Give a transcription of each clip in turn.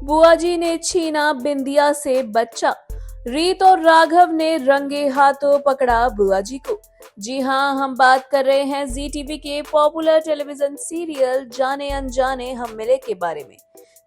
बुआ जी ने छीना बिंदिया से बच्चा। रीत और राघव ने रंगे हाथों पकड़ा बुआ जी को। जी हाँ, हम बात कर रहे हैं जी टीवी के पॉपुलर टेलीविजन सीरियल जाने अनजाने हम मिले के बारे में,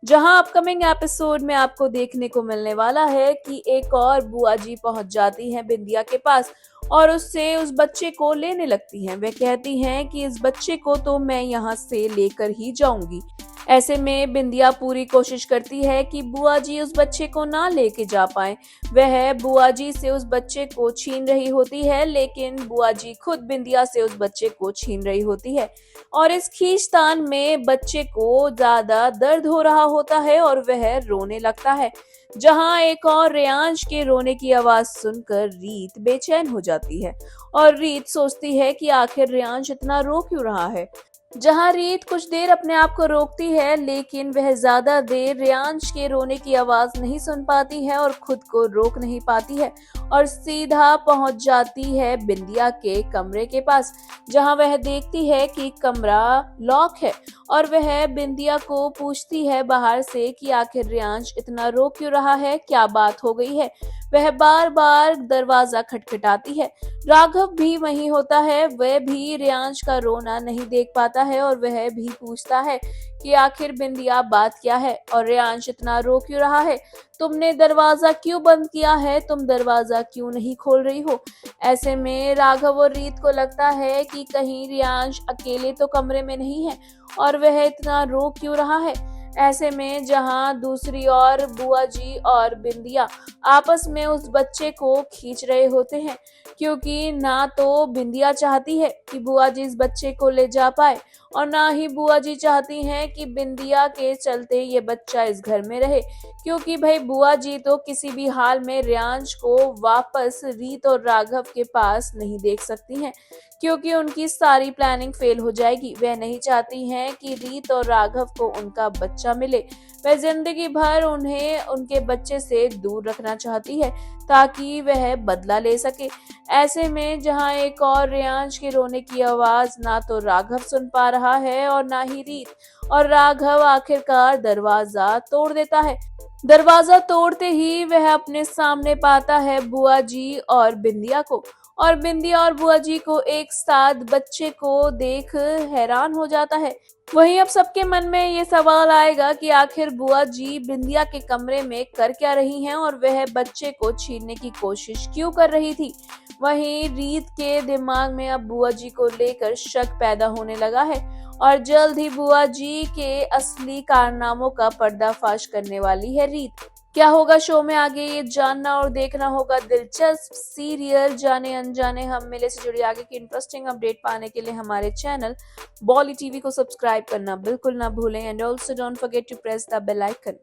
जहां अपकमिंग एपिसोड में आपको देखने को मिलने वाला है कि एक और बुआ जी पहुंच जाती हैं बिंदिया के पास और उससे उस बच्चे को लेने लगती हैं। वे कहती हैं कि इस बच्चे को तो मैं यहाँ से लेकर ही जाऊंगी। ऐसे में बिंदिया पूरी कोशिश करती है कि बुआ जी उस बच्चे को ना लेके जा पाए। वह बुआ जी से उस बच्चे को छीन रही होती है, लेकिन बुआ जी खुद बिंदिया से उस बच्चे को छीन रही होती है और इस खींचतान में बच्चे को ज्यादा दर्द हो रहा होता है और वह रोने लगता है। जहां एक और रेयांश के रोने की आवाज सुनकर रीत बेचैन हो जाती है और रीत सोचती है कि आखिर रेयांश इतना रो क्यों रहा है। जहां रीत कुछ देर अपने आप को रोकती है, लेकिन वह ज्यादा देर रेयांश के रोने की आवाज नहीं सुन पाती है और खुद को रोक नहीं पाती है और सीधा पहुंच जाती है बिंदिया के कमरे के पास। जहां वह देखती है कि कमरा लॉक है और वह बिंदिया को पूछती है बाहर से कि आखिर रेयांश इतना रो क्यों रहा है, क्या बात हो गई है। वह बार बार दरवाजा खटखटाती है। राघव भी वहीं होता है, वह भी रेयांश का रोना नहीं देख पाता है और वह भी पूछता है कि आखिर बिंदिया बात क्या है और रेयांश इतना रो क्यों रहा है। तुमने दरवाजा क्यों बंद किया है, तुम दरवाजा क्यों नहीं खोल रही हो। ऐसे में राघव और रीत को लगता है कि कहीं रेयांश अकेले तो कमरे में नहीं है और वह इतना रो क्यों रहा है। ऐसे में जहां दूसरी ओर बुआ जी और बिंदिया आपस में उस बच्चे को खींच रहे होते हैं, क्योंकि ना तो बिंदिया चाहती है कि बुआ जी इस बच्चे को ले जा पाए और ना ही बुआ जी चाहती हैं कि बिंदिया के चलते ये बच्चा इस घर में रहे, क्योंकि भाई बुआ जी तो किसी भी हाल में रेयांश को वापस रीत और राघव के पास नहीं देख सकती हैं, क्योंकि उनकी सारी प्लानिंग फेल हो जाएगी। वह नहीं चाहती हैं कि रीत और राघव को उनका बच्चा मिले। वह जिंदगी भर उन्हें उनके बच्चे से दूर रखना चाहती है ताकि वह बदला ले सके। ऐसे में जहां एक और रेयांश के रोने की आवाज ना तो राघव सुन पा रहा है और ना ही रीत, और राघव आखिरकार दरवाजा तोड़ देता है। दरवाजा तोड़ते ही वह अपने सामने पाता है बुआ जी और बिंदिया को, और बिंदिया और बुआ जी को एक साथ बच्चे को देख हैरान हो जाता है। वहीं अब सबके मन में ये सवाल आएगा कि आखिर बुआ जी बिंदिया के कमरे में कर क्या रही हैं और वह बच्चे को छीनने की कोशिश क्यों कर रही थी। वहीं रीत के दिमाग में अब बुआ जी को लेकर शक पैदा होने लगा है और जल्द ही बुआ जी के असली कारनामों का पर्दाफाश करने वाली है रीत। क्या होगा शो में आगे, ये जानना और देखना होगा। दिलचस्प सीरियल जाने अनजाने हम मिले से जुड़ी आगे की इंटरेस्टिंग अपडेट पाने के लिए हमारे चैनल बॉली टीवी को सब्सक्राइब करना बिल्कुल ना भूलें and also don't forget to press the bell icon.